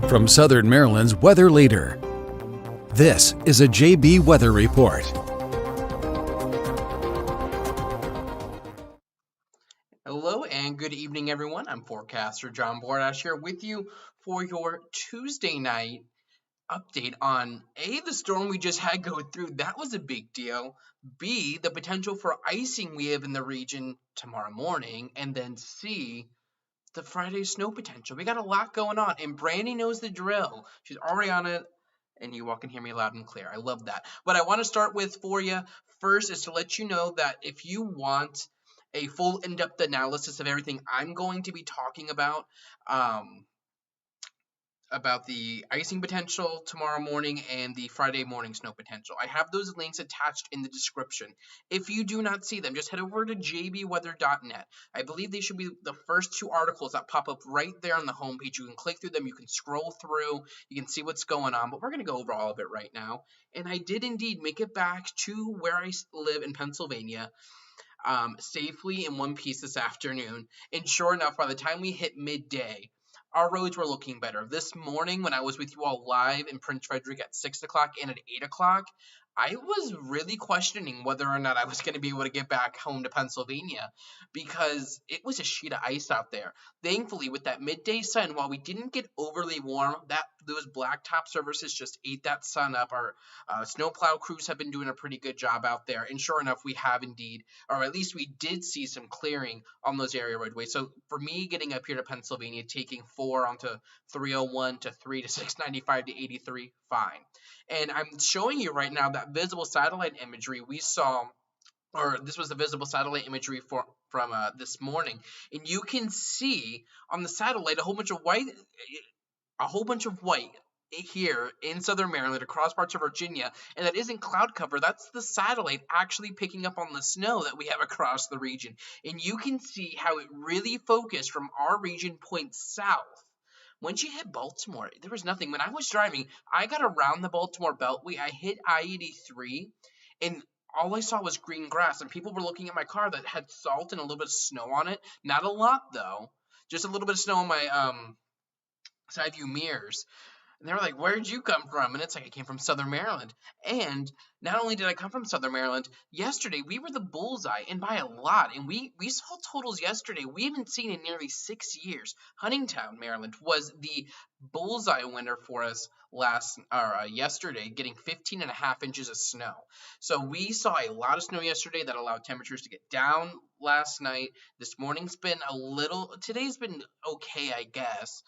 from Southern Maryland's weather leader. This is a JB Weather Report. Hello and good evening, everyone. I'm Forecaster John Bordash here with you for your Tuesday night update on A, the storm we just had go through. That was a big deal. B, the potential for icing we have in the region tomorrow morning. And then C, the Friday snow potential. We got a lot going on, and Brandy knows the drill. She's already on it, and you all can hear me loud and clear. I love that. What I want to start with for you first is to let you know that if you want a full in-depth analysis of everything I'm going to be talking about the icing potential tomorrow morning and the Friday morning snow potential, I have those links attached in the description. If you do not see them, just head over to jbweather.net. I believe they should be the first two articles that pop up right there on the homepage. You can click through them, you can scroll through, you can see what's going on, but we're going to go over all of it right now. And I did indeed make it back to where I live in Pennsylvania safely in one piece this afternoon. And sure enough, by the time we hit midday, our roads were looking better. This morning, when I was with you all live in Prince Frederick at 6 o'clock and at 8 o'clock, I was really questioning whether or not I was going to be able to get back home to Pennsylvania because it was a sheet of ice out there. Thankfully, with that midday sun, while we didn't get overly warm, those blacktop surfaces just ate that sun up. Our snowplow crews have been doing a pretty good job out there, and sure enough, we have indeed, or at least we did see some clearing on those area roadways. So for me, getting up here to Pennsylvania, taking 4 onto 301 to 3 to 695 to 83, fine. And I'm showing you right now that visible satellite imagery we saw, or this was the visible satellite imagery from this morning. And you can see on the satellite a whole bunch of white here in Southern Maryland, across parts of Virginia, and that isn't cloud cover. That's the satellite actually picking up on the snow that we have across the region. And you can see how it really focused from our region points south. Once you hit Baltimore, there was nothing. When I was driving, I got around the Baltimore Beltway. I hit I-83, and all I saw was green grass, and people were looking at my car that had salt and a little bit of snow on it. Not a lot, though. Just a little bit of snow on my side view mirrors. And they were like, "Where'd you come from?" And it's like, I came from Southern Maryland. And not only did I come from Southern Maryland, yesterday we were the bullseye, and by a lot. And we saw totals yesterday we haven't seen in nearly 6 years. Huntingtown, Maryland, was the bullseye winner for us yesterday, getting 15.5 inches of snow. So we saw a lot of snow yesterday that allowed temperatures to get down last night. Today's been okay, I guess.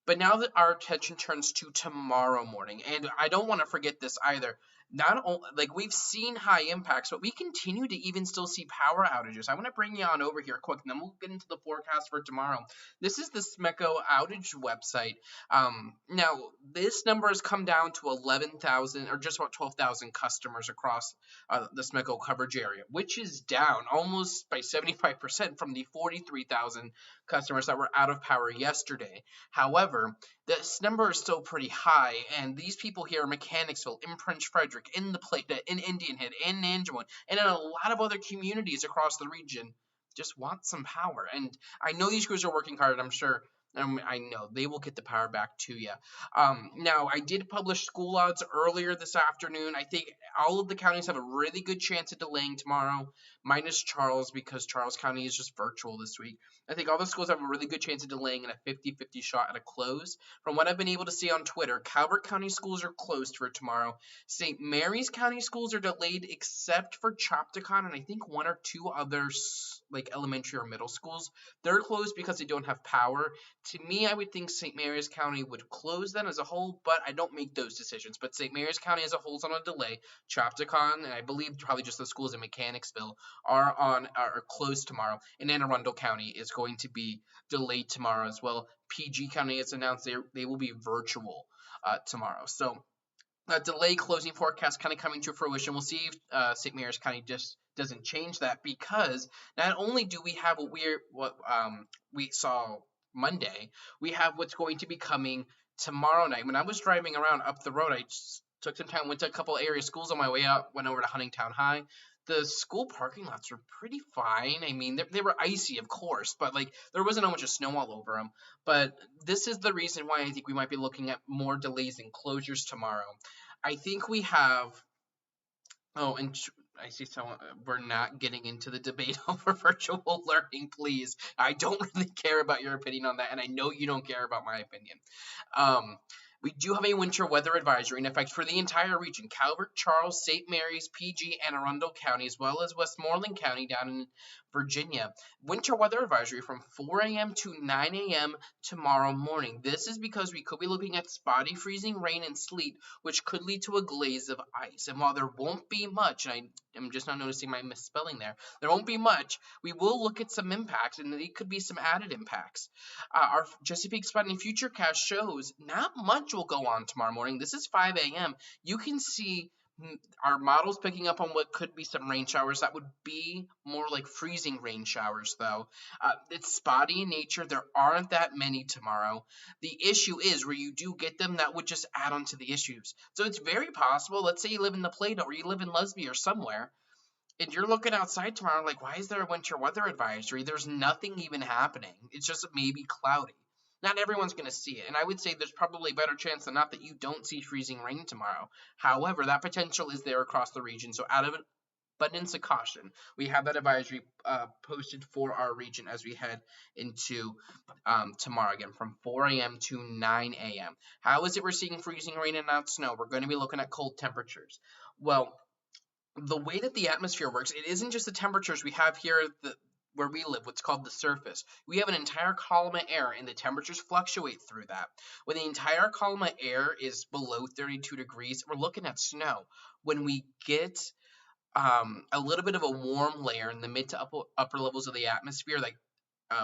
But now that our attention turns to tomorrow morning, and I don't want to forget this either. Not only, like, we've seen high impacts, but we continue to even still see power outages. I want to bring you on over here quick, and then we'll get into the forecast for tomorrow. This is the SMECO outage website. Now, this number has come down to 11,000 or just about 12,000 customers across the SMECO coverage area, which is down almost by 75% from the 43,000 customers that were out of power yesterday. However, this number is still pretty high, and these people here in Mechanicsville, in Prince Frederick, in the Plata, in Indian Head, in Nanjamon, and in a lot of other communities across the region just want some power. And I know these crews are working hard, I'm sure. I know they will get the power back to you. Now, I did publish school odds earlier this afternoon. I think all of the counties have a really good chance of delaying tomorrow, minus Charles, because Charles County is just virtual this week. I think all the schools have a really good chance of delaying in a 50-50 shot at a close. From what I've been able to see on Twitter, Calvert County schools are closed for tomorrow. St. Mary's County schools are delayed except for Chopticon and I think one or two others, like elementary or middle schools. They're closed because they don't have power. To me, I would think St. Mary's County would close them as a whole, but I don't make those decisions. But St. Mary's County as a whole is on a delay. Chopticon, and I believe probably just the schools in Mechanicsville, are closed tomorrow. And Anne Arundel County is going to be delayed tomorrow as well. PG County has announced they will be virtual tomorrow. So delay closing forecast kind of coming to fruition. We'll see if St. Mary's County just doesn't change that, because not only do we have what we saw Monday, we have what's going to be coming tomorrow night. When I was driving around up the road, I just took some time, went to a couple area schools on my way out, went over to Huntingtown High. The school parking lots were pretty fine. I mean, they were icy, of course, but like there wasn't a bunch of snow all over them. But this is the reason why I think we might be looking at more delays and closures tomorrow. I think we have. Oh, and I see someone. We're not getting into the debate over virtual learning, please. I don't really care about your opinion on that, and I know you don't care about my opinion. Um, we do have a winter weather advisory in effect for the entire region: Calvert, Charles, St. Mary's, PG, Anne Arundel County, as well as Westmoreland County down in Virginia. Winter weather advisory from 4 a.m. to 9 a.m. tomorrow morning. This is because we could be looking at spotty freezing rain and sleet, which could lead to a glaze of ice. And while there won't be much, and I'm just not noticing my misspelling there won't be much, we will look at some impacts, and there could be some added impacts. Our Chesapeake Spotting Futurecast shows not much will go on tomorrow morning. This is 5 a.m. You can see our models picking up on what could be some rain showers. That would be more like freezing rain showers, though. It's spotty in nature. There aren't that many tomorrow. The issue is where you do get them, that would just add on to the issues. So it's very possible, let's say you live in the Plato or you live in Lesbia or somewhere, and you're looking outside tomorrow like, why is there a winter weather advisory? There's nothing even happening. It's just maybe cloudy. Not everyone's going to see it, and I would say there's probably a better chance than not that you don't see freezing rain tomorrow. However, that potential is there across the region, so out of abundance of caution, we have that advisory posted for our region as we head into tomorrow, again, from 4 a.m. to 9 a.m. How is it we're seeing freezing rain and not snow? We're going to be looking at cold temperatures. Well, the way that the atmosphere works, it isn't just the temperatures we have here where we live, what's called the surface. We have an entire column of air, and the temperatures fluctuate through that. When the entire column of air is below 32 degrees, we're looking at snow. When we get a little bit of a warm layer in the mid to upper levels of the atmosphere, like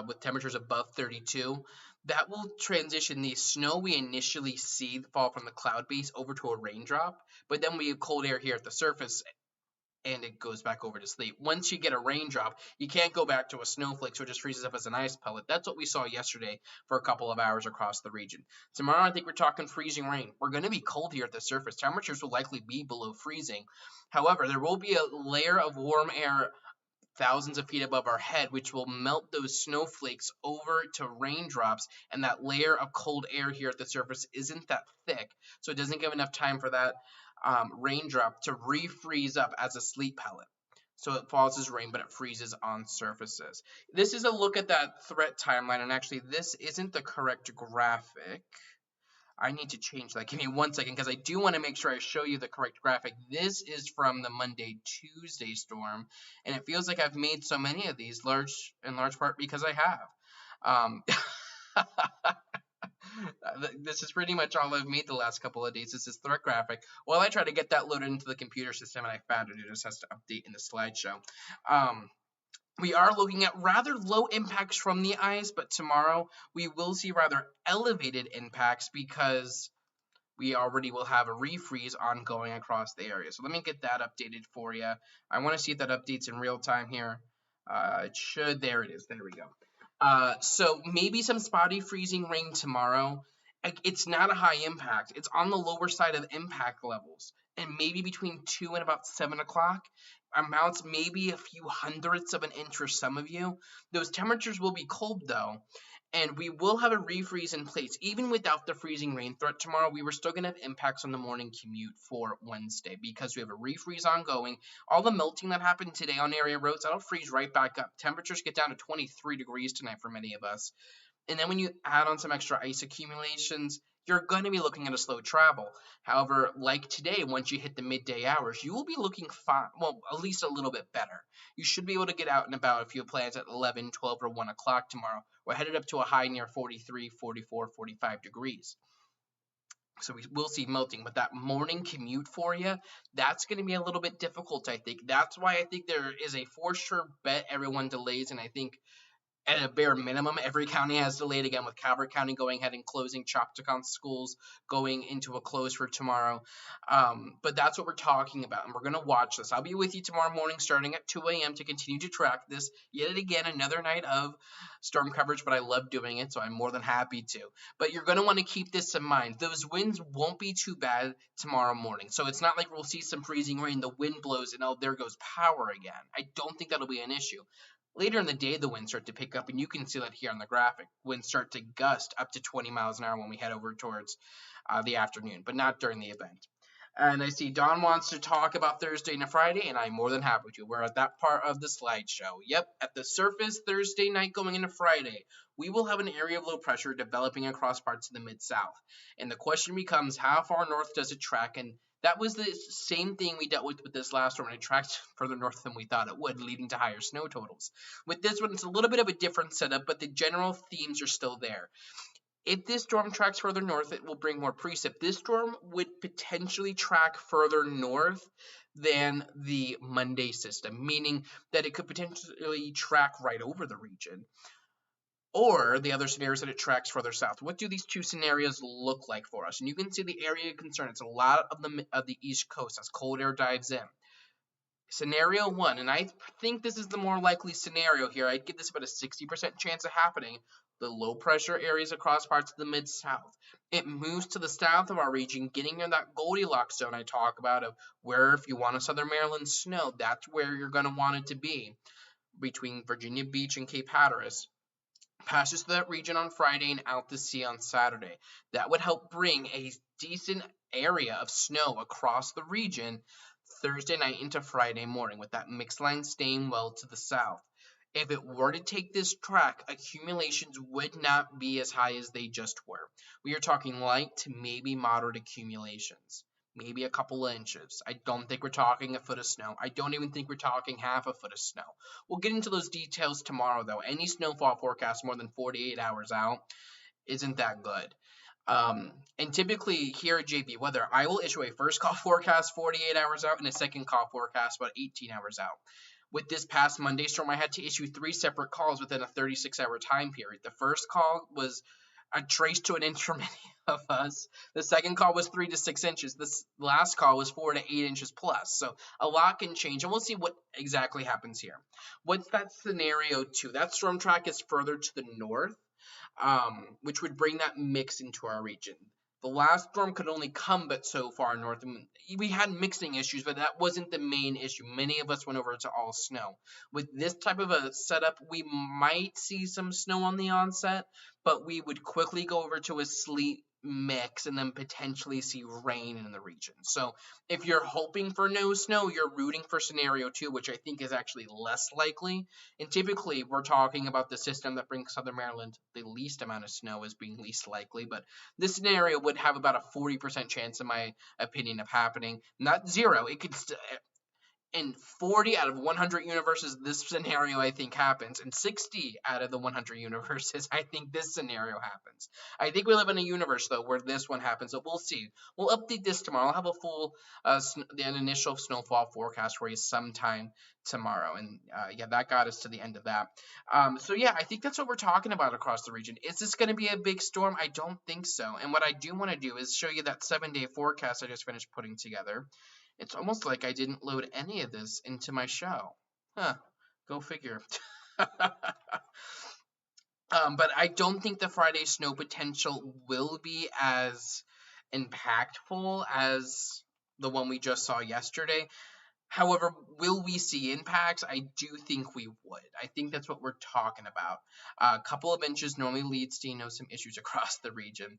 with temperatures above 32, that will transition the snow we initially see fall from the cloud base over to a raindrop. But then we have cold air here at the surface, and it goes back over to sleep. Once you get a raindrop, you can't go back to a snowflake, so it just freezes up as an ice pellet. That's what we saw yesterday for a couple of hours across the region. Tomorrow, I think we're talking freezing rain. We're going to be cold here at the surface. Temperatures will likely be below freezing. However, there will be a layer of warm air thousands of feet above our head, which will melt those snowflakes over to raindrops, and that layer of cold air here at the surface isn't that thick, so it doesn't give enough time for that raindrop to refreeze up as a sleet pellet. So it falls as rain, but it freezes on surfaces. This is a look at that threat timeline, and actually this isn't the correct graphic. I need to change that. Give me 1 second, because I do want to make sure I show you the correct graphic. This is from the Monday, Tuesday storm, and it feels like I've made so many of these, in large part because I have. This is pretty much all I've made the last couple of days. This is threat graphic. While I try to get that loaded into the computer system, and I found it, it just has to update in the slideshow. We are looking at rather low impacts from the ice, but tomorrow we will see rather elevated impacts because we already will have a refreeze ongoing across the area. So let me get that updated for you. I want to see if that updates in real time here. It should. There it is. There we go. So maybe some spotty freezing rain tomorrow. It's not a high impact. It's on the lower side of impact levels, and maybe between 2 and about 7 o'clock. Amounts maybe a few hundredths of an inch for some of you. Those temperatures will be cold though, and we will have a refreeze in place. Even without the freezing rain threat tomorrow, we were still going to have impacts on the morning commute for Wednesday because we have a refreeze ongoing. All the melting that happened today on area roads, that'll freeze right back up. Temperatures get down to 23 degrees tonight for many of us. And then when you add on some extra ice accumulations, you're going to be looking at a slow travel. However, like today, once you hit the midday hours, you will be looking fine, well, at least a little bit better. You should be able to get out and about if you have plans at 11, 12, or 1 o'clock tomorrow. We're headed up to a high near 43, 44, 45 degrees. So we will see melting, but that morning commute for you, that's going to be a little bit difficult, I think. That's why I think there is a for sure bet everyone delays, and I think at a bare minimum, every county has delayed again, with Calvert County going ahead and closing Choctaw schools, going into a close for tomorrow. But that's what we're talking about, and we're going to watch this. I'll be with you tomorrow morning starting at 2 a.m. to continue to track this. Yet again, another night of storm coverage, but I love doing it, so I'm more than happy to. But you're going to want to keep this in mind. Those winds won't be too bad tomorrow morning. So it's not like we'll see some freezing rain, the wind blows, and oh, there goes power again. I don't think that'll be an issue. Later in the day, the winds start to pick up, and you can see that here on the graphic. Winds start to gust up to 20 miles an hour when we head over towards the afternoon, but not during the event. And I see Don wants to talk about Thursday and Friday, and I'm more than happy to. We're at that part of the slideshow. Yep, at the surface, Thursday night going into Friday, we will have an area of low pressure developing across parts of the Mid-South. And the question becomes, how far north does it track? And that was the same thing we dealt with this last storm, and it tracked further north than we thought it would, leading to higher snow totals. With this one, it's a little bit of a different setup, but the general themes are still there. If this storm tracks further north, it will bring more precip. This storm would potentially track further north than the Monday system, meaning that it could potentially track right over the region. Or the other scenario is that it tracks further south. What do these two scenarios look like for us? And you can see the area of concern. It's a lot of the East Coast as cold air dives in. Scenario 1, and I think this is the more likely scenario here. I'd give this about a 60% chance of happening. The low pressure areas across parts of the Mid-South. It moves to the south of our region, getting in that Goldilocks zone I talk about, of where if you want a Southern Maryland snow, that's where you're going to want it to be, between Virginia Beach and Cape Hatteras. Passes through that region on Friday and out to sea on Saturday. That would help bring a decent area of snow across the region Thursday night into Friday morning, with that mixed line staying well to the south. If it were to take this track, accumulations would not be as high as they just were. We are talking light to maybe moderate accumulations. Maybe a couple of inches. I don't think we're talking a foot of snow. I don't even think we're talking half a foot of snow. We'll get into those details tomorrow, though. Any snowfall forecast more than 48 hours out isn't that good. And typically here at JB Weather, I will issue a first call forecast 48 hours out and a second call forecast about 18 hours out. With this past Monday storm, I had to issue 3 separate calls within a 36-hour time period. The first call was a trace to an inch for many of us. The second call was 3 to 6 inches. This last call was 4 to 8 inches plus. So a lot can change, and we'll see what exactly happens here. What's that scenario 2? That storm track is further to the north, which would bring that mix into our region. The last storm could only come but so far north. We had mixing issues, but that wasn't the main issue. Many of us went over to all snow. With this type of a setup, we might see some snow on the onset, but we would quickly go over to a sleet mix and then potentially see rain in the region. So if you're hoping for no snow, you're rooting for scenario 2, which I think is actually less likely. And typically we're talking about the system that brings Southern Maryland the least amount of snow as being least likely, but this scenario would have about a 40% chance, in my opinion, of happening. Not 0. It could in 40 out of 100 universes, this scenario, I think, happens. In 60 out of the 100 universes, I think this scenario happens. I think we live in a universe, though, where this one happens, so we'll see. We'll update this tomorrow. I'll have a full, an initial snowfall forecast for you sometime tomorrow. And, yeah, that got us to the end of that. So, yeah, I think that's what we're talking about across the region. Is this going to be a big storm? I don't think so. And what I do want to do is show you that 7-day forecast I just finished putting together. It's almost like I didn't load any of this into my show. Huh, go figure. But I don't think the Friday snow potential will be as impactful as the one we just saw yesterday. However, will we see impacts? I do think we would. I think that's what we're talking about. A couple of inches normally leads to, some issues across the region.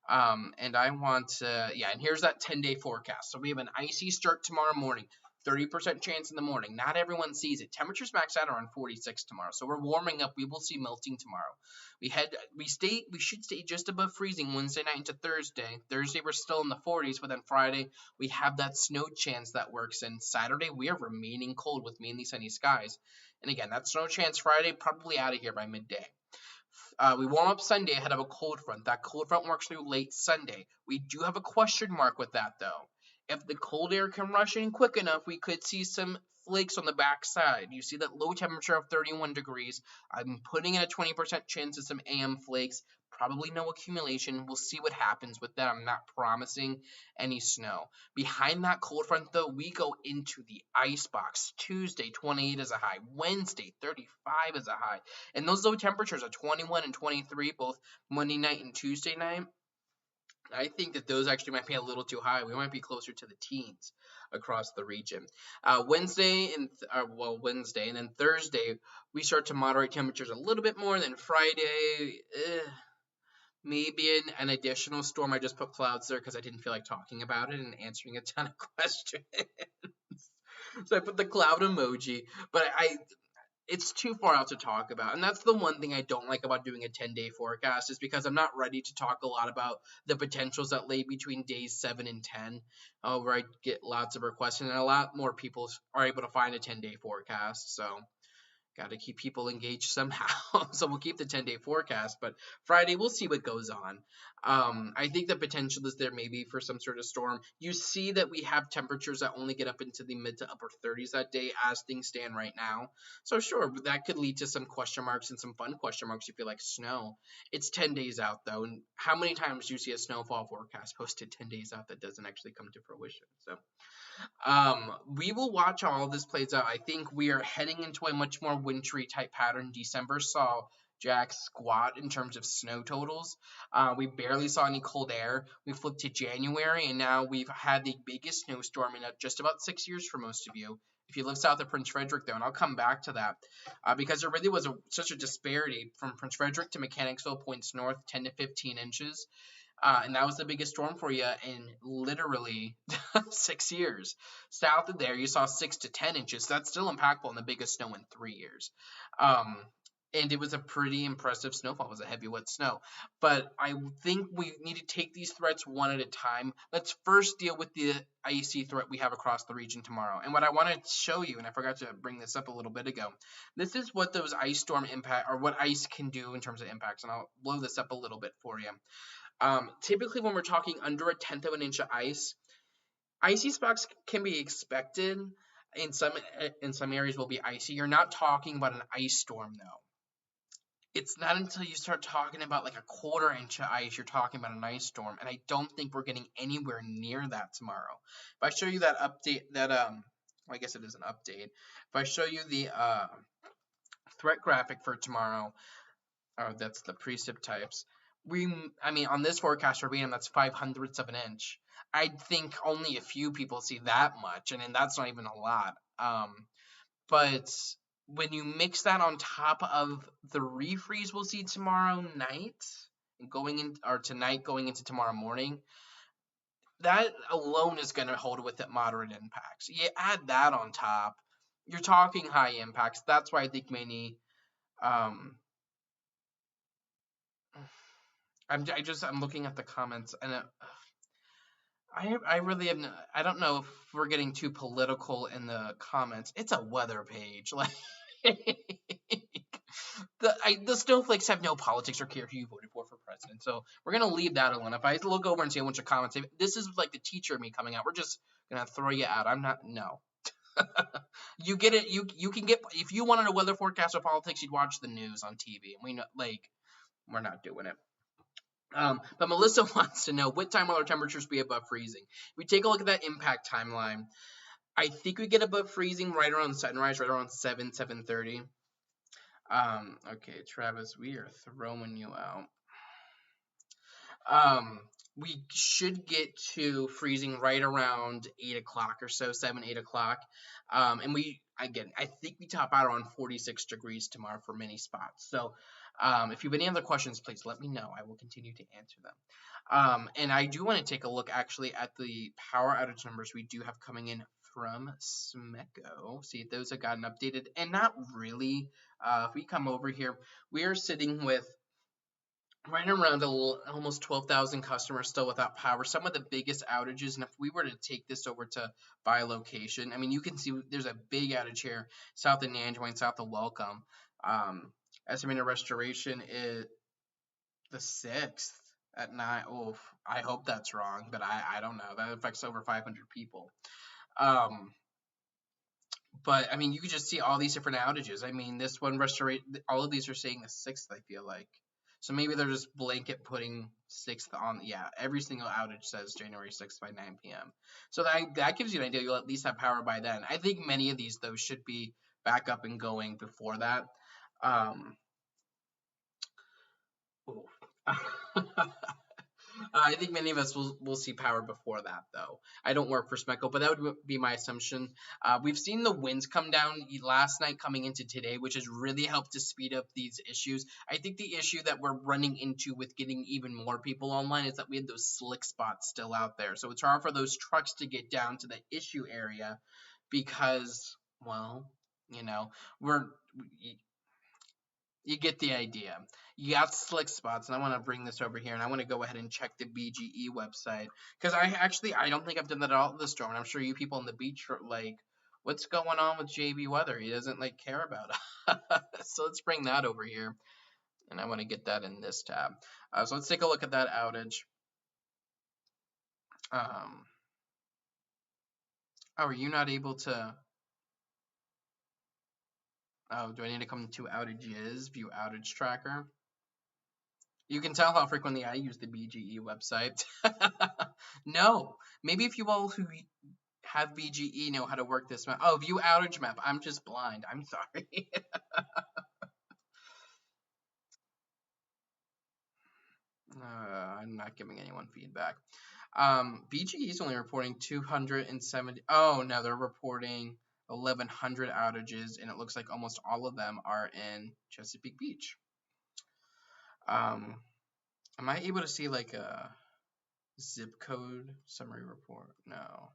And I want to, and here's that 10-day forecast. So we have an icy start tomorrow morning. 30% chance in the morning. Not everyone sees it. Temperatures max out around 46 tomorrow. So we're warming up. We will see melting tomorrow. We should stay just above freezing Wednesday night into Thursday. Thursday we're still in the 40s, but then Friday we have that snow chance that works. And Saturday we are remaining cold with mainly sunny skies. And again, that snow chance Friday probably out of here by midday. We warm up Sunday ahead of a cold front. That cold front works through late Sunday. We do have a question mark with that though. If the cold air can rush in quick enough, we could see some flakes on the backside. You see that low temperature of 31 degrees. I'm putting in a 20% chance of some AM flakes. Probably no accumulation. We'll see what happens with that. I'm not promising any snow. Behind that cold front, though, we go into the ice box. Tuesday, 28 is a high. Wednesday, 35 is a high. And those low temperatures are 21 and 23, both Monday night and Tuesday night. I think that those actually might be a little too high. We might be closer to the teens across the region. Wednesday and then Thursday, we start to moderate temperatures a little bit more. Then Friday, maybe an additional storm. I just put clouds there because I didn't feel like talking about it and answering a ton of questions. So I put the cloud emoji, but it's too far out to talk about. And that's the one thing I don't like about doing a 10-day forecast, is because I'm not ready to talk a lot about the potentials that lay between days 7 and 10, where I get lots of requests, and a lot more people are able to find a 10-day forecast. So got to keep people engaged somehow. So we'll keep the 10-day forecast, but Friday we'll see what goes on. I think the potential is there maybe for some sort of storm. You see that we have temperatures that only get up into the mid to upper 30s that day as things stand right now. So sure, that could lead to some question marks and some fun question marks if you like snow. It's 10 days out though, and how many times do you see a snowfall forecast posted 10 days out that doesn't actually come to fruition? So we will watch how all this plays out. I think we are heading into a much more wintry type pattern. December saw Jack squat in terms of snow totals. We barely saw any cold air. We flipped to January, and now we've had the biggest snowstorm in just about 6 years for most of you. If you live south of Prince Frederick, though, and I'll come back to that, because there really was such a disparity from Prince Frederick to Mechanicsville, points north, 10 to 15 inches. And that was the biggest storm for you in literally 6 years. South of there, you saw 6 to 10 inches. So that's still impactful and the biggest snow in 3 years. And it was a pretty impressive snowfall. It was a heavy, wet snow. But I think we need to take these threats one at a time. Let's first deal with the icy threat we have across the region tomorrow. And what I want to show you, and I forgot to bring this up a little bit ago, this is what those ice storm impact, or what ice can do in terms of impacts. And I'll blow this up a little bit for you. Typically, when we're talking under 1/10 of an inch of ice, icy spots can be expected. In some areas will be icy. You're not talking about an ice storm, though. It's not until you start talking about like a 1/4 inch of ice, you're talking about an ice storm, and I don't think we're getting anywhere near that tomorrow. If I show you that update, well, I guess it is an update. If I show you the threat graphic for tomorrow, that's the precip types. On this forecast verbatim, that's 5/100ths of an inch. I think only a few people see that much, and that's not even a lot. But when you mix that on top of the refreeze we'll see tomorrow night, tonight going into tomorrow morning, that alone is going to hold with it moderate impacts. You add that on top, you're talking high impacts. That's why I think many. I'm looking at the comments, and I really have no, I don't know if we're getting too political in the comments. It's a weather page, like the snowflakes have no politics or care who you voted for president. So we're gonna leave that alone. If I look over and see a bunch of comments, this is like the teacher of me coming out. We're just gonna throw you out. I'm not. No. You get it. You can get, if you wanted a weather forecast or politics, you'd watch the news on TV. And we know, like, we're not doing it. But Melissa wants to know, what time will our temperatures be above freezing? If we take a look at that impact timeline, I think we get above freezing right around sunrise, right around 7:30. Okay, Travis, we are throwing you out. We should get to freezing right around 8 o'clock or so, 7, 8 o'clock. And I think we top out around 46 degrees tomorrow for many spots. So if you have any other questions, please let me know. I will continue to answer them. And I do want to take a look actually at the power outage numbers we do have coming in from Smeco. See if those have gotten updated. And not really. If we come over here, we are sitting with right around almost 12,000 customers still without power. Some of the biggest outages, and if we were to take this over to by location, I mean, you can see there's a big outage here south of Nanjoy, south of Welcome. Estimated restoration is the 6th at 9. Oh, I hope that's wrong, but I don't know. That affects over 500 people. Um, but I mean, you could just see all these different outages. I mean, this one restoration, all of these are saying the 6th, I feel like. So maybe they're just blanket putting 6th on. Yeah, every single outage says January 6th by 9 p.m. So that gives you an idea. You'll at least have power by then. I think many of these, though, should be back up and going before that. Ooh. I think many of us will see power before that, though. I don't work for Smecco, but that would be my assumption. We've seen the winds come down last night coming into today, which has really helped to speed up these issues. I think the issue that we're running into with getting even more people online is that we had those slick spots still out there. So it's hard for those trucks to get down to the issue area because, well, you know, we're you get the idea. You got slick spots, and I want to bring this over here, and I want to go ahead and check the BGE website because I don't think I've done that at all this storm. And I'm sure you people on the beach are like, what's going on with JB Weather? He doesn't like care about it. So let's bring that over here, and I want to get that in this tab. So let's take a look at that outage. Oh, are you not able to? Oh, do I need to come to outages, view outage tracker? You can tell how frequently I use the BGE website. No, maybe if you all who have BGE know how to work this map. Oh, view outage map. I'm just blind. I'm sorry. I'm not giving anyone feedback. BGE is only reporting 270. Oh, no, they're reporting 1,100 outages, and it looks like almost all of them are in Chesapeake Beach. Am I able to see like a zip code summary report? No.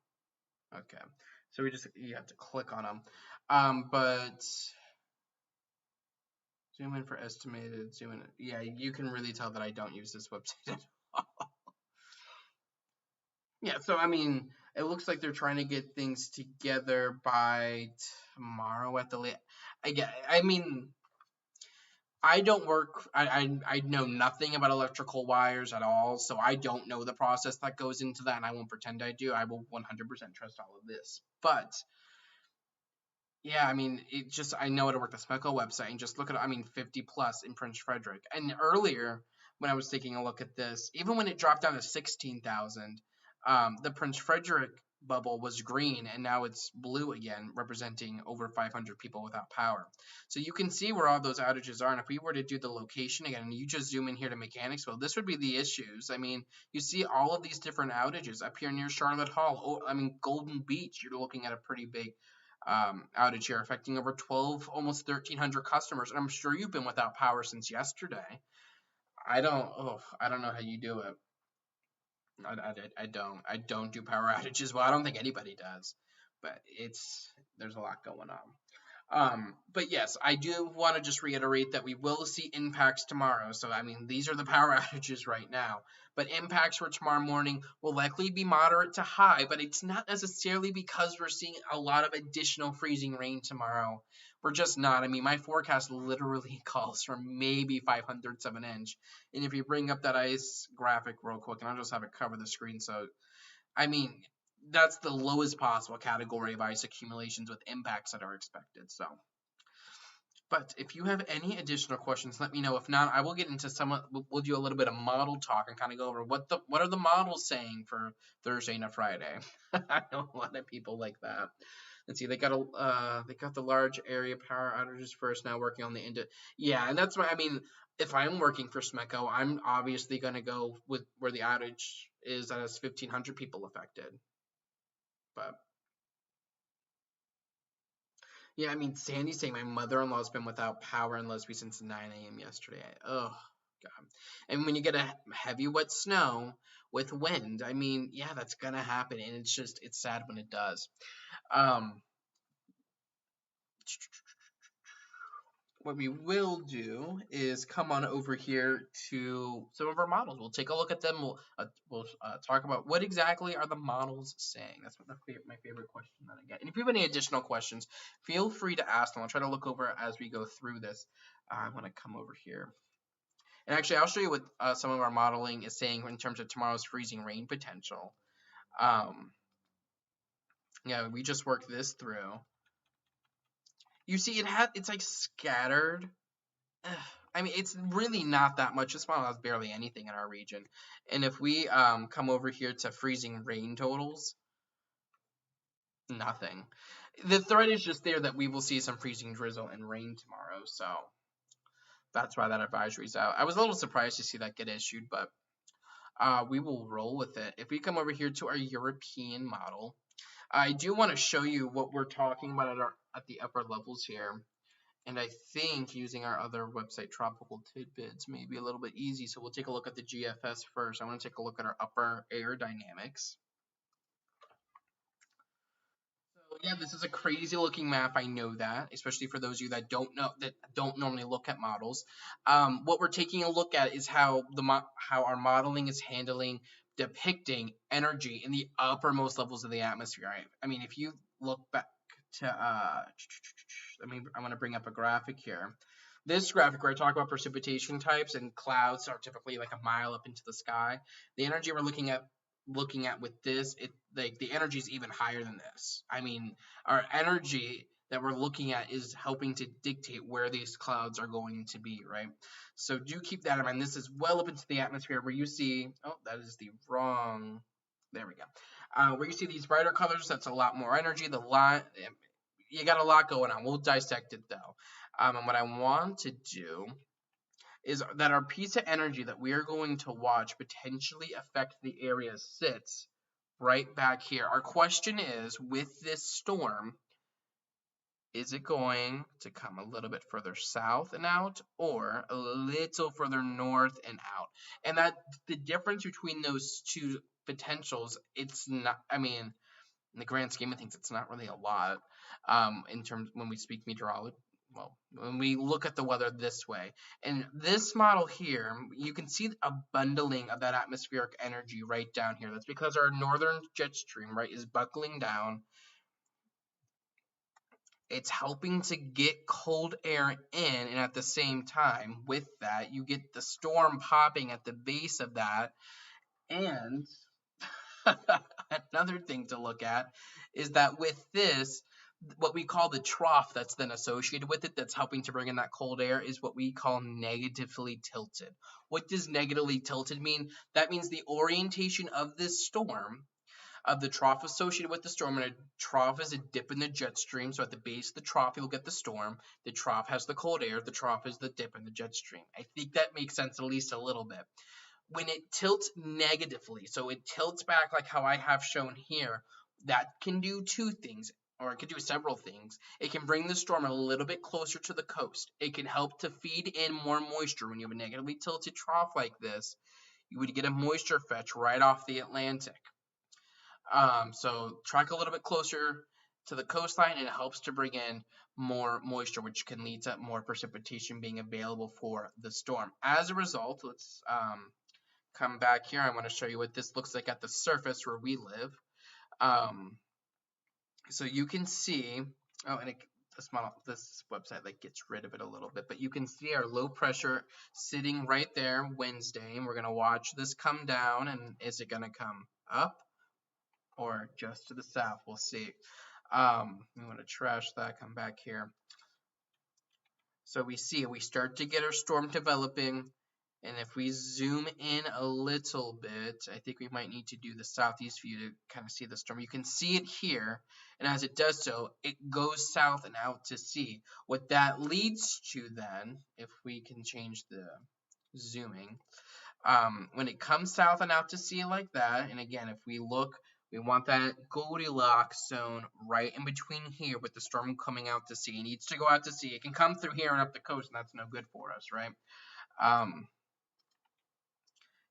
Okay. So you have to click on them. But zoom in for estimated, zoom in. Yeah, you can really tell that I don't use this website at all. Yeah, so I mean, it looks like they're trying to get things together by tomorrow at the late. I mean, I don't work. I know nothing about electrical wires at all, so I don't know the process that goes into that, and I won't pretend I do. I will 100% trust all of this. But yeah, I mean, I know how to work the Smecco website and just look at, 50 plus in Prince Frederick. And earlier, when I was taking a look at this, even when it dropped down to 16,000, the Prince Frederick bubble was green and now it's blue again, representing over 500 people without power. So you can see where all those outages are. And if we were to do the location again, and you just zoom in here to Mechanicsville, this would be the issues. I mean, you see all of these different outages up here near Charlotte Hall. Golden Beach, you're looking at a pretty big outage here affecting over 12, almost 1,300 customers. And I'm sure you've been without power since yesterday. I don't know how you do it. I don't do power outages. Well, I don't think anybody does, but there's a lot going on. But yes, I do want to just reiterate that we will see impacts tomorrow. So, I mean, these are the power outages right now. But impacts for tomorrow morning will likely be moderate to high, but it's not necessarily because we're seeing a lot of additional freezing rain tomorrow. We're just not. I mean, my forecast literally calls for maybe 500ths of an inch. And if you bring up that ice graphic real quick, and I'll just have it cover the screen. So, I mean, that's the lowest possible category of ice accumulations with impacts that are expected. So, but if you have any additional questions, let me know. If not, I will get into we'll do a little bit of model talk and kind of go over what are the models saying for Thursday and a Friday. I know a lot of people like that. Let's see, they got the large area power outages first. Now working on the yeah, and that's why if I'm working for Smecco, I'm obviously going to go with where the outage is that has 1,500 people affected. But yeah, Sandy's saying my mother-in-law's been without power in Leslie since 9 a.m. yesterday. Oh, God. And when you get a heavy, wet snow with wind, yeah, that's going to happen. And it's sad when it does. What we will do is come on over here to some of our models. We'll take a look at them. We'll talk about what exactly are the models saying. That's what my favorite question that I get. And if you have any additional questions, feel free to ask them. I'll try to look over as we go through this. I want to come over here. And actually, I'll show you what some of our modeling is saying in terms of tomorrow's freezing rain potential. Yeah, we just worked this through. You see, it's like scattered. I mean, it's really not that much. This model has barely anything in our region. And if we come over here to freezing rain totals, nothing. The threat is just there that we will see some freezing drizzle and rain tomorrow. So that's why that advisory's out. I was a little surprised to see that get issued, but we will roll with it. If we come over here to our European model, I do want to show you what we're talking about at the upper levels here. And I think using our other website, Tropical Tidbits, may be a little bit easy. So we'll take a look at the GFS first. I want to take a look at our upper air dynamics. So yeah, this is a crazy looking map. I know that, especially for those of you that don't normally look at models. What we're taking a look at is how our modeling is depicting energy in the uppermost levels of the atmosphere. I mean, if you look back to I'm going to bring up a graphic here. This graphic where I talk about precipitation types and clouds are typically like a mile up into the sky. The energy we're looking at with this, the energy is even higher than this. I mean, our energy that we're looking at is helping to dictate where these clouds are going to be, right? So do keep that in mind. This is well up into the atmosphere where you see, oh, that is the wrong, there we go. Where you see these brighter colors, that's a lot more energy. You got a lot going on. We'll dissect it though. And what I want to do is that our piece of energy that we are going to watch potentially affect the area sits right back here. Our question is, with this storm, is it going to come a little bit further south and out or a little further north and out? And that the difference between those two potentials, it's not, I mean, in the grand scheme of things, it's not really a lot in terms when we speak meteorology. Well, when we look at the weather this way, and this model here, you can see a bundling of that atmospheric energy right down here. That's because our northern jet stream, right, is buckling down. It's helping to get cold air in, and at the same time, with that, you get the storm popping at the base of that. And another thing to look at is that with this, what we call the trough that's then associated with it, that's helping to bring in that cold air, is what we call negatively tilted. What does negatively tilted mean? That means the orientation of this storm, of the trough associated with the storm, and a trough is a dip in the jet stream. So at the base of the trough, you'll get the storm. The trough has the cold air. The trough is the dip in the jet stream. I think that makes sense at least a little bit. When it tilts negatively, so it tilts back like how I have shown here, that can do two things, or it can do several things. It can bring the storm a little bit closer to the coast. It can help to feed in more moisture. When you have a negatively tilted trough like this, you would get a moisture fetch right off the Atlantic. So track a little bit closer to the coastline, and it helps to bring in more moisture, which can lead to more precipitation being available for the storm. As a result, let's come back here. I want to show you what this looks like at the surface where we live. So you can see, oh, and this website like gets rid of it a little bit, but you can see our low pressure sitting right there Wednesday, and we're going to watch this come down. And is it going to come up or just to the south? We'll see. We want to trash that, come back here. So we start to get our storm developing. And if we zoom in a little bit, I think we might need to do the southeast view to kind of see the storm. You can see it here, and as it does so, it goes south and out to sea. What that leads to then, if we can change the zooming, when it comes south and out to sea like that, and again, if we look, we want that Goldilocks zone right in between here with the storm coming out to sea. It needs to go out to sea. It can come through here and up the coast, and that's no good for us, right?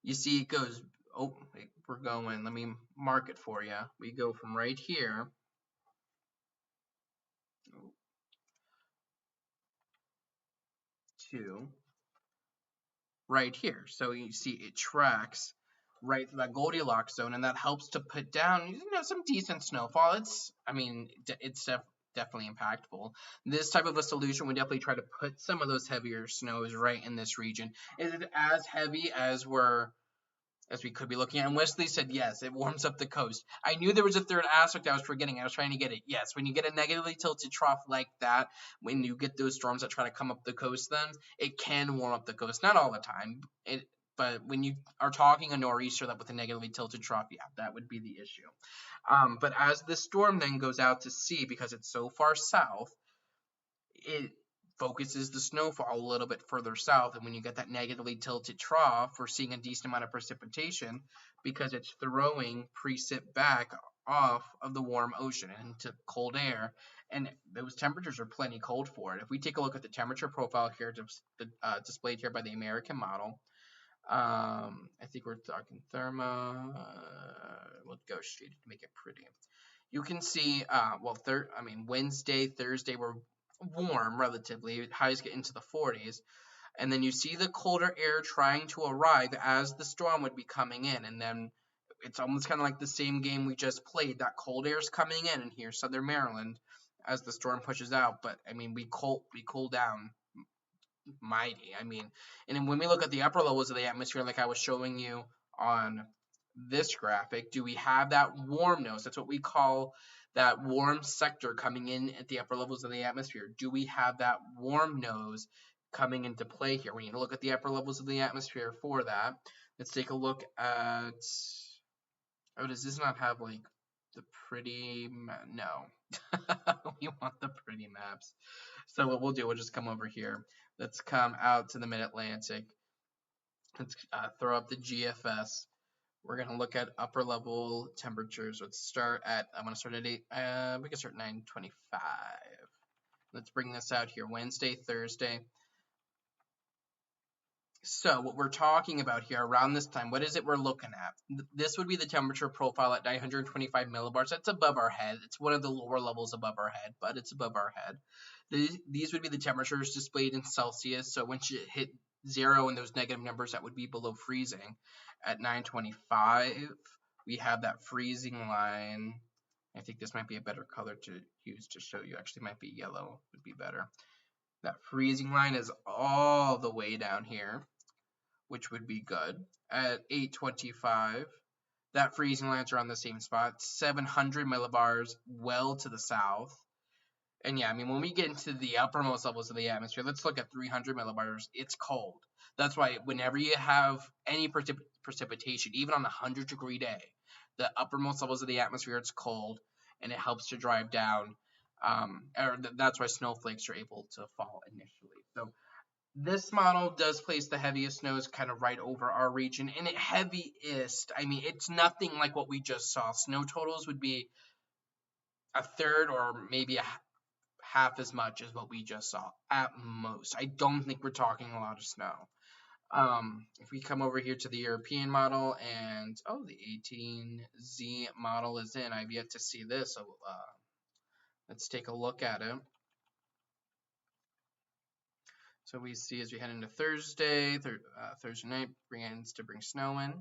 You see it goes, oh, we're going, let me mark it for you. We go from right here to right here. So you see it tracks right to that Goldilocks zone, and that helps to put down, some decent snowfall. It's definitely impactful. This type of a solution would definitely try to put some of those heavier snows right in this region. Is it as heavy as we could be looking at? And Wesley said yes, it warms up the coast. I knew there was a third aspect I was forgetting. I was trying to get it. Yes, when you get a negatively tilted trough like that, when you get those storms that try to come up the coast, then it can warm up the coast. Not all the time, but when you are talking a nor'easter that with a negatively tilted trough, yeah, that would be the issue. But as the storm then goes out to sea, because it's so far south, it focuses the snowfall a little bit further south. And when you get that negatively tilted trough, we're seeing a decent amount of precipitation because it's throwing precip back off of the warm ocean into cold air. And those temperatures are plenty cold for it. If we take a look at the temperature profile here, displayed here by the American model, I think we're talking we'll go straight to make it pretty. You can see, Wednesday, Thursday were warm relatively. Highs get into the 40s. And then you see the colder air trying to arrive as the storm would be coming in. And then it's almost kind of like the same game we just played. That cold air is coming in here, southern Maryland, as the storm pushes out. But, I mean, we cool down mighty. I mean, and then when we look at the upper levels of the atmosphere, like I was showing you on this graphic, do we have that warm nose? That's what we call that warm sector coming in at the upper levels of the atmosphere. Do we have that warm nose coming into play here? We need to look at the upper levels of the atmosphere for that. Let's take a look at, oh, does this not have like the pretty, no. We want the pretty maps. So what we'll do, we'll just come over here. Let's come out to the Mid-Atlantic. Let's throw up the GFS. We're going to look at upper level temperatures. Let's start at, I'm going to start at 8, we can start 9:25. Let's bring this out here, Wednesday, Thursday. So what we're talking about here around this time, what is it we're looking at? This would be the temperature profile at 925 millibars. That's above our head. It's one of the lower levels above our head, but it's above our head. These would be the temperatures displayed in Celsius. So once you hit 0 and those negative numbers, that would be below freezing. At 925, we have that freezing line. I think this might be a better color to use to show you. Actually, might be yellow would be better. That freezing line is all the way down here, which would be good. At 825, that freezing lines are on the same spot, 700 millibars well to the south. And yeah, I mean, when we get into the uppermost levels of the atmosphere, let's look at 300 millibars. It's cold. That's why whenever you have any precipitation, even on a 100-degree day, the uppermost levels of the atmosphere, it's cold, and it helps to drive down. That's why snowflakes are able to fall initially. So this model does place the heaviest snows kind of right over our region, and it heaviest, I mean, it's nothing like what we just saw. Snow totals would be a third or maybe half as much as what we just saw at most. I don't think we're talking a lot of snow. If we come over here to the European model, and the 18Z model is in. I've yet to see this, so let's take a look at it. So we see as we head into Thursday, Thursday night begins to bring snow in.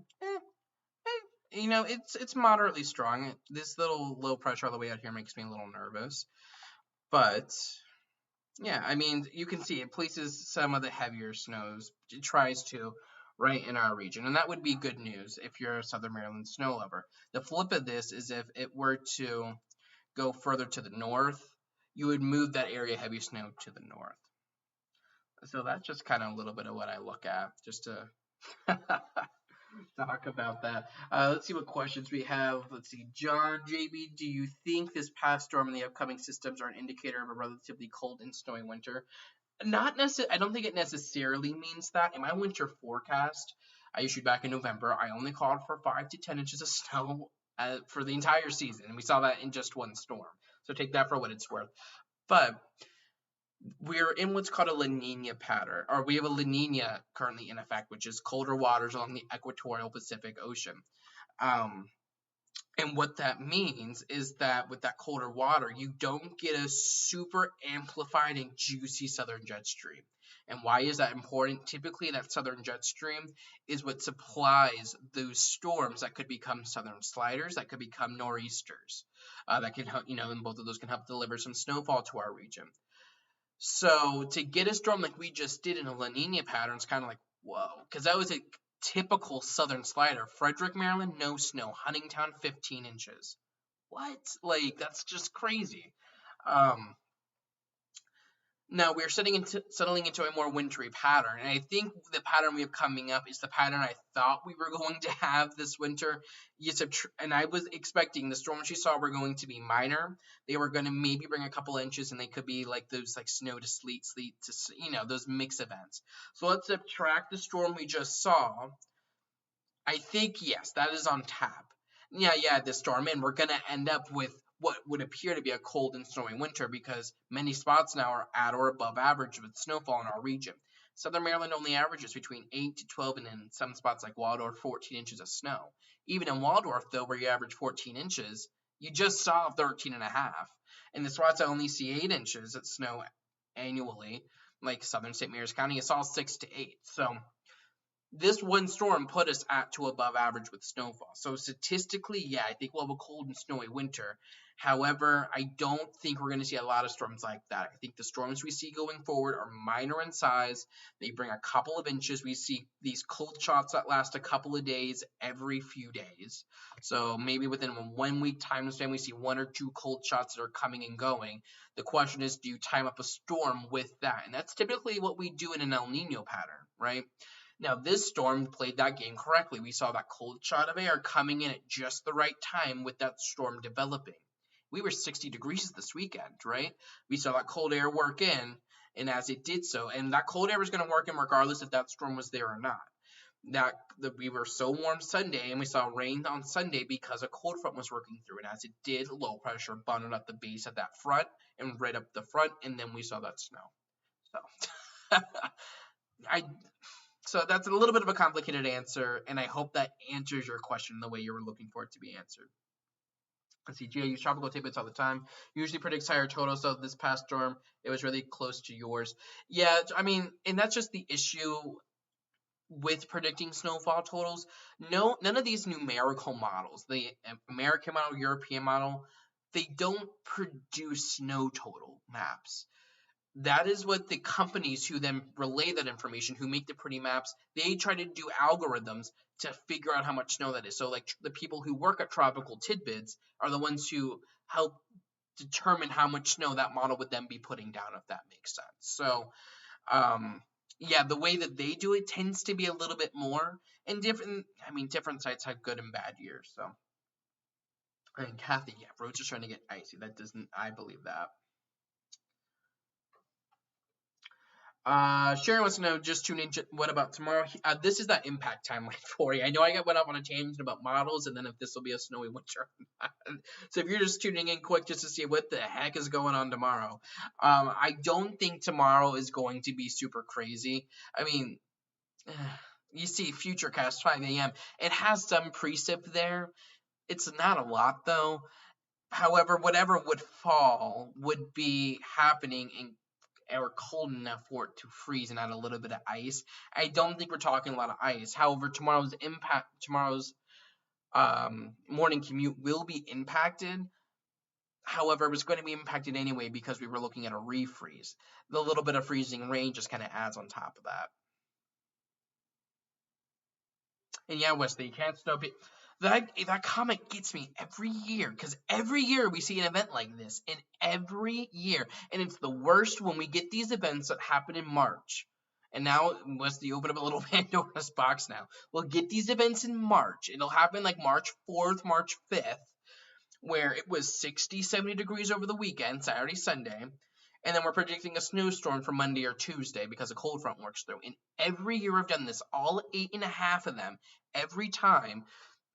You know, it's moderately strong. This little low pressure all the way out here makes me a little nervous. But yeah, I mean, you can see it places some of the heavier snows. It tries to right in our region, and that would be good news if you're a Southern Maryland snow lover. The flip of this is if it were to go further to the north, you would move that area heavy snow to the north. So that's just kind of a little bit of what I look at, just to talk about that. Let's see what questions we have. Let's see. John, JB, do you think this past storm and the upcoming systems are an indicator of a relatively cold and snowy winter? Not necessarily. I don't think it necessarily means that. In my winter forecast I issued back in November, I only called for 5 to 10 inches of snow for the entire season, and we saw that in just one storm. So take that for what it's worth. But we're in what's called a La Nina pattern, or we have a La Nina currently in effect, which is colder waters along the equatorial Pacific Ocean. And what that means is that with that colder water, you don't get a super amplified and juicy southern jet stream. And why is that important? Typically, that southern jet stream is what supplies those storms that could become southern sliders, that could become nor'easters, that can help, and both of those can help deliver some snowfall to our region. So to get a storm like we just did in a La Nina pattern, it's kind of like, whoa, because that was a typical southern slider. Frederick, Maryland, no snow. Huntingtown, 15 inches. What? Like, that's just crazy. Um, Now we're settling into a more wintry pattern, and I think the pattern we have coming up is the pattern I thought we were going to have this winter. Yes, and I was expecting the storms you saw were going to be minor. They were going to maybe bring a couple inches, and they could be like those like snow to sleet, sleet to those mix events. So let's subtract the storm we just saw. I think, yes, that is on tap. Yeah, this storm in, we're going to end up with what would appear to be a cold and snowy winter because many spots now are at or above average with snowfall in our region. Southern Maryland only averages between 8 to 12 and in some spots like Waldorf, 14 inches of snow. Even in Waldorf, though, where you average 14 inches, you just saw 13 and a half. And the spots that only see 8 inches of snow annually, like southern St. Mary's County, it's all 6 to 8. So this one storm put us at to above average with snowfall. So statistically, yeah, I think we'll have a cold and snowy winter. However, I don't think we're going to see a lot of storms like that. I think the storms we see going forward are minor in size. They bring a couple of inches. We see these cold shots that last a couple of days every few days. So maybe within a 1 week time span, we see 1 or 2 cold shots that are coming and going. The question is, do you time up a storm with that? And that's typically what we do in an El Nino pattern, right? Now, this storm played that game correctly. We saw that cold shot of air coming in at just the right time with that storm developing. We were 60 degrees this weekend, right? We saw that cold air work in, and as it did so, and that cold air was going to work in regardless if that storm was there or not. We were so warm Sunday, and we saw rain on Sunday because a cold front was working through, and as it did, low pressure bundled up the base of that front and right up the front, and then we saw that snow. So, So that's a little bit of a complicated answer, and I hope that answers your question the way you were looking for it to be answered. Let's see, I use tropical tidbits all the time. Usually predicts higher totals, so this past storm, it was really close to yours. Yeah, I mean, and that's just the issue with predicting snowfall totals. None of these numerical models, the American model, European model, they don't produce snow total maps. That is what the companies who then relay that information, who make the pretty maps, they try to do algorithms to figure out how much snow that is. So like the people who work at Tropical Tidbits are the ones who help determine how much snow that model would then be putting down, if that makes sense. So yeah, the way that they do it tends to be a little bit more, and different sites have good and bad years. So, and Kathy, yeah, roads are starting to get icy. I believe that. Sharon wants to know, just tune in, what about tomorrow? This is that impact timeline for you. I know I went off on a tangent about models and then if this will be a snowy winter. So if you're just tuning in quick just to see what the heck is going on tomorrow, I don't think tomorrow is going to be super crazy. I mean, you see Futurecast 5 a.m. It has some precip there. It's not a lot though. However, whatever would fall would be happening in or cold enough for it to freeze and add a little bit of ice. I don't think we're talking a lot of ice. However, tomorrow's morning commute will be impacted. However, it was going to be impacted anyway because we were looking at a refreeze. The little bit of freezing rain just kind of adds on top of that. And yeah, Wesley, you can't snow. That comment gets me every year, because every year we see an event like this, and every year, and it's the worst when we get these events that happen in March. And now, Wesley, open up a little Pandora's box now. We'll get these events in March. It'll happen like March 4th, March 5th, where it was 60, 70 degrees over the weekend, Saturday, Sunday. And then we're predicting a snowstorm for Monday or Tuesday because a cold front works through. And every year I've done this, all 8.5 of them, every time,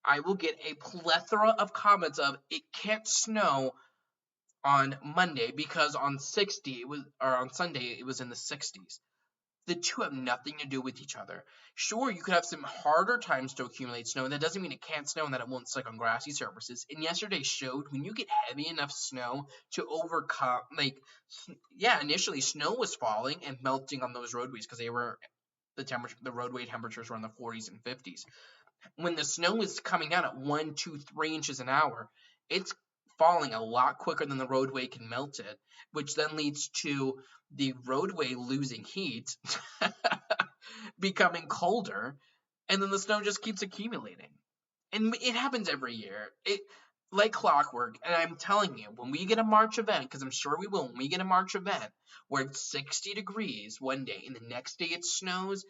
I will get a plethora of comments of it can't snow on Monday because on Sunday it was in the 60s. The two have nothing to do with each other. Sure, you could have some harder times to accumulate snow, and that doesn't mean it can't snow and that it won't slick on grassy surfaces. And yesterday showed when you get heavy enough snow to overcome, yeah, initially snow was falling and melting on those roadways because the roadway temperatures were in the 40s and 50s. When the snow is coming down at 1, 2, 3 inches an hour, it's falling a lot quicker than the roadway can melt it, which then leads to the roadway losing heat, becoming colder, and then the snow just keeps accumulating. And it happens every year. It like clockwork. And I'm telling you, when we get a March event, because I'm sure we will, when we get a March event where it's 60 degrees one day and the next day it snows,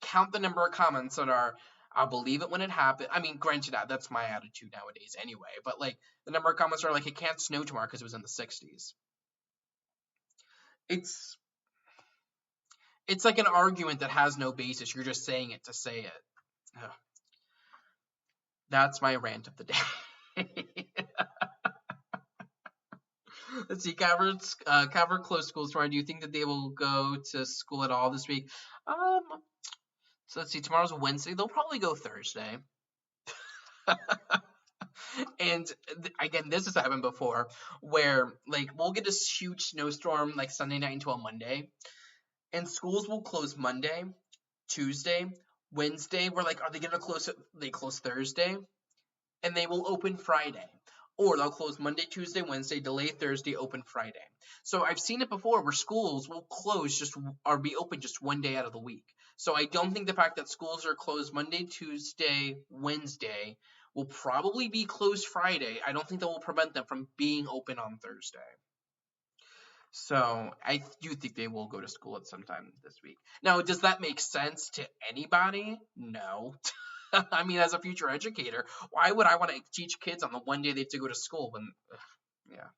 count the number of comments that are, I'll believe it when it happens. I mean, granted, that's my attitude nowadays anyway, but the number of comments are like, it can't snow tomorrow because it was in the 60s. It's like an argument that has no basis. You're just saying it to say it. Ugh. That's my rant of the day. Let's see, Calvert closed schools tomorrow. Do you think that they will go to school at all this week? So let's see, tomorrow's Wednesday. They'll probably go Thursday. And again, this has happened before where we'll get this huge snowstorm Sunday night until Monday, and schools will close Monday, Tuesday, Wednesday. We're like, are they gonna close it? They close Thursday, and they will open Friday. Or they'll close Monday, Tuesday, Wednesday, delay Thursday, open Friday. So I've seen it before where schools will close or be open just one day out of the week. So I don't think the fact that schools are closed Monday, Tuesday, Wednesday will probably be closed Friday. I don't think that will prevent them from being open on Thursday. So I do think they will go to school at some time this week. Now, does that make sense to anybody? No. I mean, as a future educator, why would I want to teach kids on the one day they have to go to school when, yeah.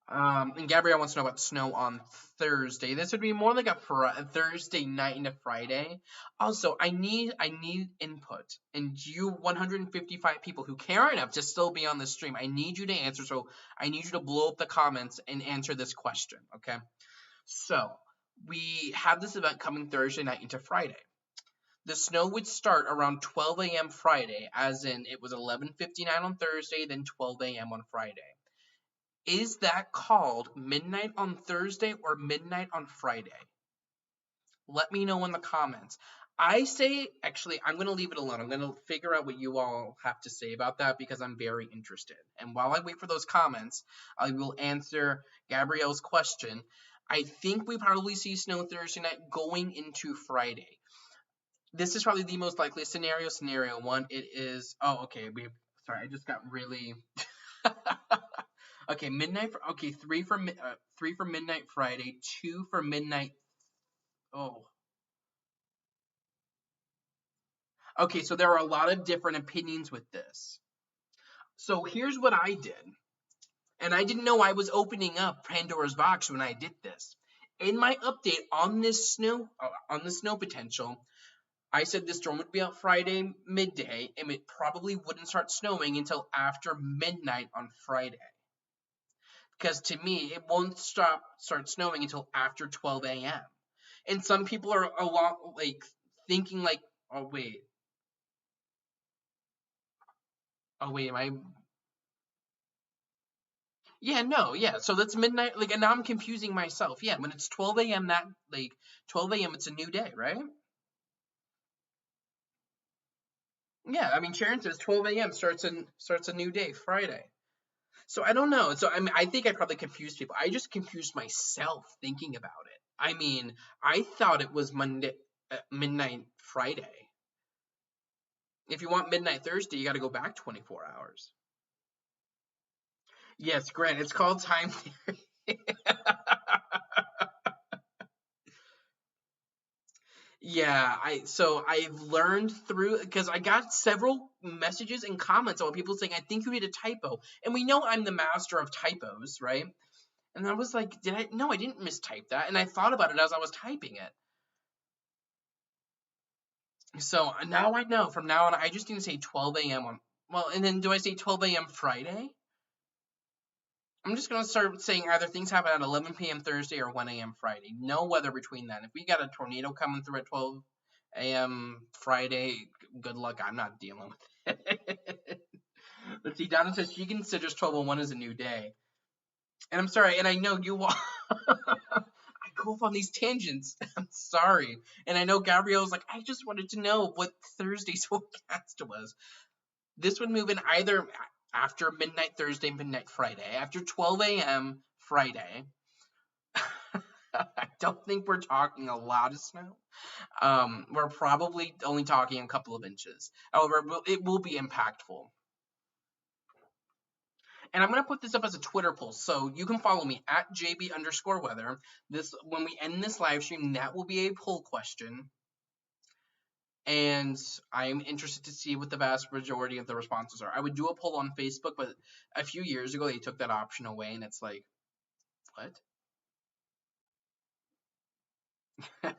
And Gabrielle wants to know about snow on Thursday. This would be more like a Thursday night into Friday. Also, I need input, and you 155 people who care enough to still be on the stream, I need you to answer. So I need you to blow up the comments and answer this question, okay? So we have this event coming Thursday night into Friday. The snow would start around 12 a.m. Friday, as in it was 11:59 on Thursday, then 12 a.m. on Friday. Is that called midnight on Thursday or midnight on Friday? Let me know in the comments. I say, actually, I'm going to leave it alone. I'm going to figure out what you all have to say about that because I'm very interested. And while I wait for those comments, I will answer Gabrielle's question. I think we probably see snow Thursday night going into Friday. This is probably the most likely scenario. Scenario one, it is, okay, sorry, I just got really... Okay, midnight. Okay, 3 for midnight Friday, 2 for midnight. Oh. Okay, so there are a lot of different opinions with this. So here's what I did, and I didn't know I was opening up Pandora's box when I did this. In my update on this snow potential, I said this storm would be out Friday midday, and it probably wouldn't start snowing until after midnight on Friday. Because to me, it won't start snowing until after 12 a.m. And some people are a lot thinking oh wait, am I? Yeah, no, yeah. So that's midnight. And now I'm confusing myself. Yeah, when it's 12 a.m. 12 a.m. it's a new day, right? Yeah, I mean Sharon says 12 a.m. starts a new day, Friday. So I don't know. So I think I probably confused people. I just confused myself thinking about it. I mean, I thought it was midnight Friday. If you want midnight Thursday, you got to go back 24 hours. Yes, Grant, it's called time theory. Yeah, I've learned through, because I got several messages and comments on people saying, I think you did a typo. And we know I'm the master of typos, right? And I was like, no, I didn't mistype that. And I thought about it as I was typing it. So now I know from now on I just need to say 12 a.m. on. Well, and then do I say 12 a.m. Friday? I'm just gonna start saying either things happen at 11 p.m. Thursday or 1 a.m. Friday. No weather between then. If we got a tornado coming through at 12 a.m. Friday, good luck. I'm not dealing with it. Let's see. Donna says she considers 12:01 as a new day. And I'm sorry, and I know you all. I go off on these tangents. I'm sorry. And I know Gabrielle's like, I just wanted to know what Thursday's forecast was. This would move in either after midnight Thursday, midnight Friday, after 12 a.m. Friday. I don't think we're talking a lot of snow. We're probably only talking a couple of inches. However, it will be impactful. And I'm going to put this up as a Twitter poll, so you can follow me at JB_weather. When we end this live stream, that will be a poll question. And I'm interested to see what the vast majority of the responses are. I would do a poll on Facebook, but a few years ago they took that option away, and it's like, what?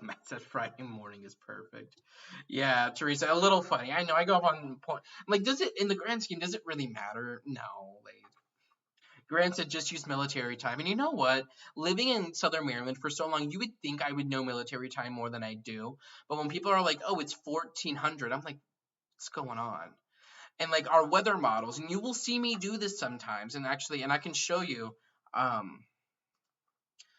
Matt said Friday morning is perfect. Yeah, Teresa, a little funny. I know I go up on point. Like, does it, in the grand scheme, does it really matter? No. Like, Grant said just use military time. And you know what? Living in Southern Maryland for so long, you would think I would know military time more than I do. But when people are like, oh, it's 1400, I'm like, what's going on? And like our weather models, and you will see me do this sometimes, and I can show you.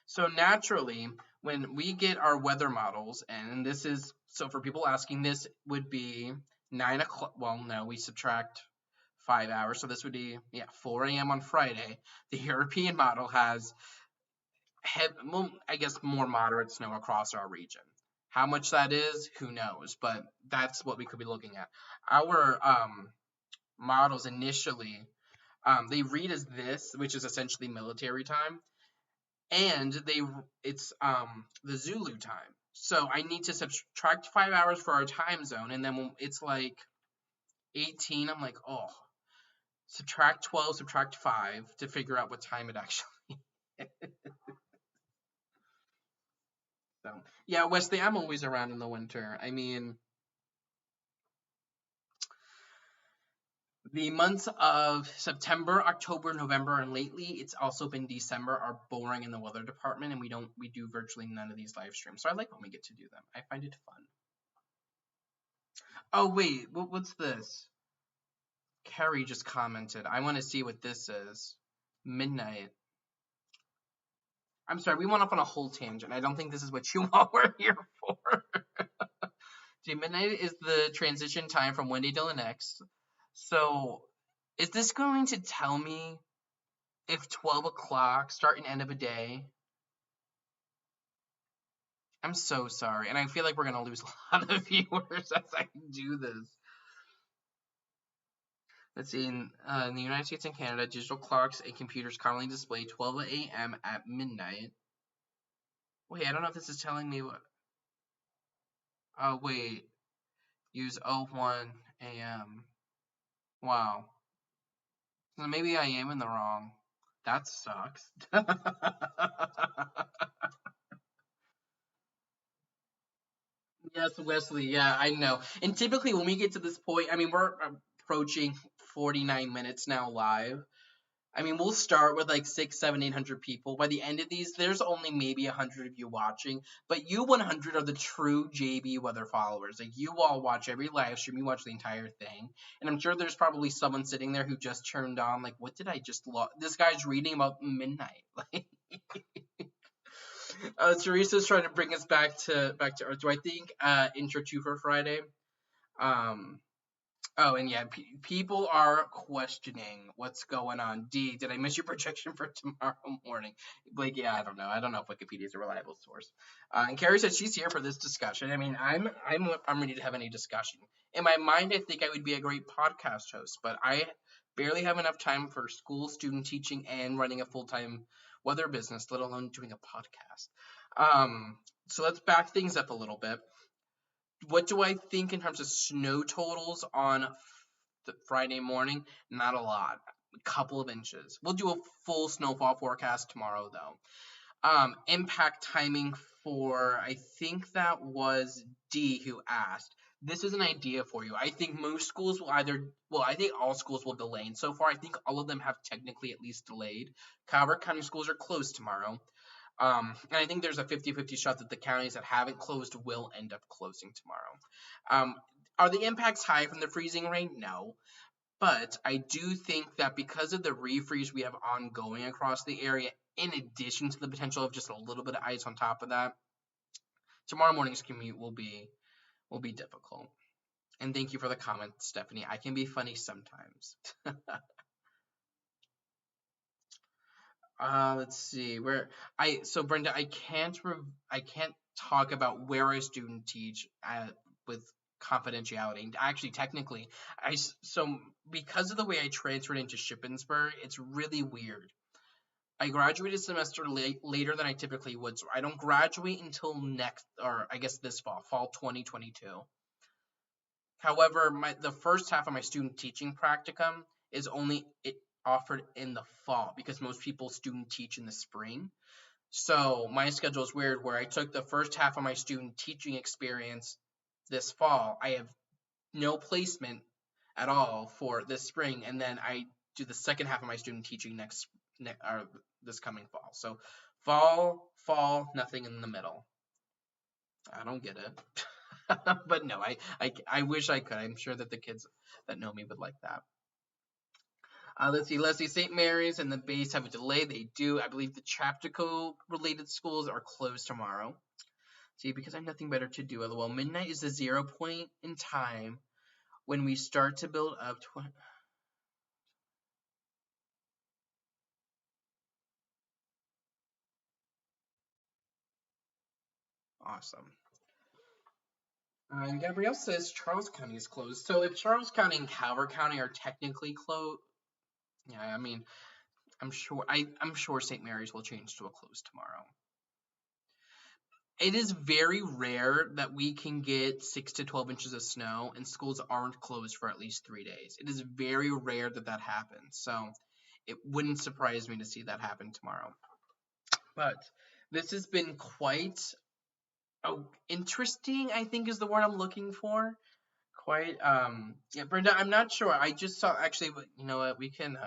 So naturally, when we get our weather models, and this is, so for people asking, this would be 9 o'clock. Well, no, we subtract 5 hours. So this would be, 4 a.m. on Friday. The European model has, I guess, more moderate snow across our region. How much that is, who knows? But that's what we could be looking at. Our models initially, they read as this, which is essentially military time, and it's the Zulu time. So I need to subtract 5 hours for our time zone, and then when it's like 18, I'm like, oh, subtract 12, subtract 5 to figure out what time it actually is. So, yeah, Wesley, I'm always around in the winter. I mean, the months of September, October, November, and lately it's also been December are boring in the weather department, and we do virtually none of these live streams. So I like when we get to do them. I find it fun. Oh wait, what's this? Carrie just commented. I want to see what this is. Midnight. I'm sorry, we went off on a whole tangent. I don't think this is what you all were here for. See, midnight is the transition time from one day to the next. So, is this going to tell me if 12 o'clock, start and end of a day? I'm so sorry, and I feel like we're going to lose a lot of viewers as I do this. Let's see, in the United States and Canada, digital clocks and computers commonly display 12 a.m. at midnight. Wait, I don't know if this is telling me what... Oh, wait. Use 01 a.m. Wow. So maybe I am in the wrong. That sucks. Yes, Wesley. Yeah, I know. And typically when we get to this point, I mean, we're approaching 49 minutes now live. I mean, we'll start with like 6, 7, 800 people. By the end of these, there's only maybe 100 of you watching. But you 100 are the true JB Weather followers. Like, you all watch every live stream. You watch the entire thing. And I'm sure there's probably someone sitting there who just turned on, like, what did I just This guy's reading about midnight. Like, Teresa's trying to bring us back to Earth. Do I think intro 2 for Friday? Oh, and yeah, people are questioning what's going on. D, did I miss your projection for tomorrow morning? Blake, yeah, I don't know. I don't know if Wikipedia is a reliable source. And Carrie said she's here for this discussion. I mean, I'm ready to have any discussion. In my mind, I think I would be a great podcast host, but I barely have enough time for school, student teaching, and running a full-time weather business, let alone doing a podcast. So let's back things up a little bit. What do I think in terms of snow totals on the Friday morning? Not a lot. A couple of inches. We'll do a full snowfall forecast tomorrow, though. Impact timing for, I think that was D who asked. This is an idea for you. I think most schools will I think all schools will delay. And so far, I think all of them have technically at least delayed. Calvert County schools are closed tomorrow. And I think there's a 50-50 shot that the counties that haven't closed will end up closing tomorrow. Are the impacts high from the freezing rain? No. But I do think that because of the refreeze we have ongoing across the area, in addition to the potential of just a little bit of ice on top of that, tomorrow morning's commute will be difficult. And thank you for the comment, Stephanie. I can be funny sometimes. Let's see so Brenda, I can't talk about where I student teach with confidentiality. Actually, technically, so because of the way I transferred into Shippensburg, it's really weird. I graduated a semester later than I typically would, so I don't graduate until this fall 2022. However, the first half of my student teaching practicum is only offered in the fall because most people student teach in the spring. So my schedule is weird where I took the first half of my student teaching experience this fall. I have no placement at all for this spring, and then I do the second half of my student teaching this coming fall. So fall, nothing in the middle. I don't get it. But no, I wish I could. I'm sure that the kids that know me would like that. Let's see, Leslie, St. Mary's and the base have a delay. They do. I believe the Chaptico related schools are closed tomorrow. See, because I have nothing better to do. LOL. Midnight is the 0 point in time when we start to build up to. Awesome. And Gabrielle says Charles County is closed. So if Charles County and Calvert County are technically closed, yeah, I mean, I'm sure St. Mary's will change to a close tomorrow. It is very rare that we can get 6 to 12 inches of snow and schools aren't closed for at least 3 days. It is very rare that that happens. So it wouldn't surprise me to see that happen tomorrow. But this has been quite interesting, I think is the word I'm looking for. Quite, yeah, Brenda, I'm not sure. I just saw, actually, you know what, we can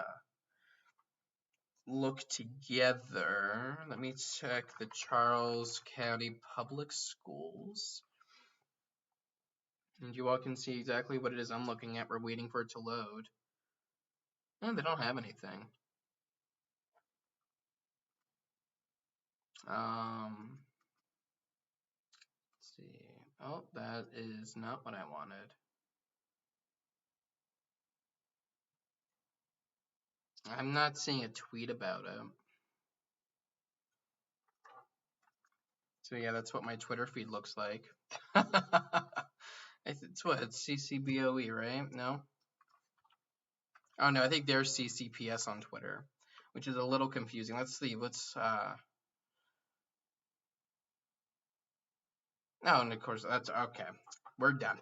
look together. Let me check the Charles County Public Schools. And you all can see exactly what it is I'm looking at. We're waiting for it to load. And they don't have anything. Let's see. Oh, that is not what I wanted. I'm not seeing a tweet about it. So yeah, that's what my Twitter feed looks like. It's what? It's CCBOE, right? No? Oh no, I think there's CCPS on Twitter, which is a little confusing. Let's see. Oh, and of course, that's okay. We're done.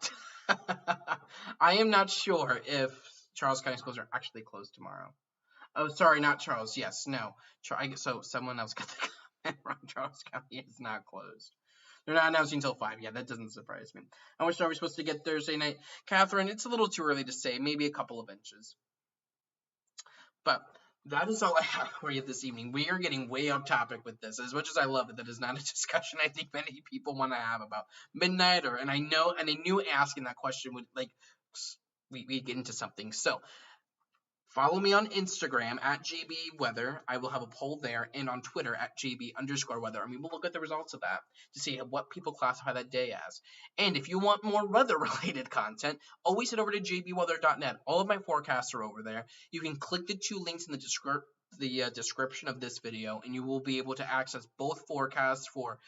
I am not sure if Charles County schools are actually closed tomorrow. Oh, sorry, not Charles. Yes, no. So someone else got the comment wrong. Charles County is not closed. They're not announcing until 5. Yeah, that doesn't surprise me. How much are we supposed to get Thursday night? Catherine, it's a little too early to say. Maybe a couple of inches. But that is all I have for you this evening. We are getting way off topic with this. As much as I love it, that is not a discussion I think many people want to have about midnight. And I knew asking that question would we get into something. So follow me on Instagram at JBWeather. I will have a poll there, and on Twitter at JB_weather. And we will look at the results of that to see what people classify that day as. And if you want more weather-related content, always head over to jbweather.net. All of my forecasts are over there. You can click the 2 links in the description of this video, and you will be able to access both forecasts for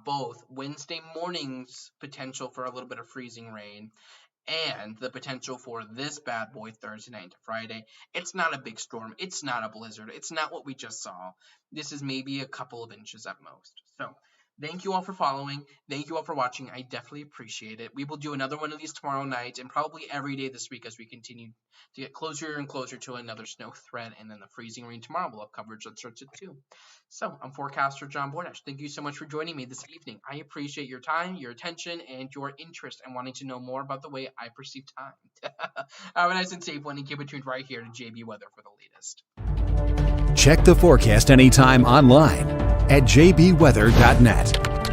both Wednesday morning's potential for a little bit of freezing rain and the potential for this bad boy Thursday night to Friday. It's not a big storm. It's not a blizzard. It's not what we just saw. This is maybe a couple of inches at most. So Thank you all for following. Thank you all for watching. I definitely appreciate it. We will do another one of these tomorrow night and probably every day this week as we continue to get closer and closer to another snow threat. And then the freezing rain tomorrow will have coverage that starts at 2. So I'm Forecaster John Bordash. Thank you so much for joining me this evening. I appreciate your time, your attention, and your interest and wanting to know more about the way I perceive time. Have a nice and safe one and keep it tuned right here to JB Weather for the latest. Check the forecast anytime online at jbweather.net.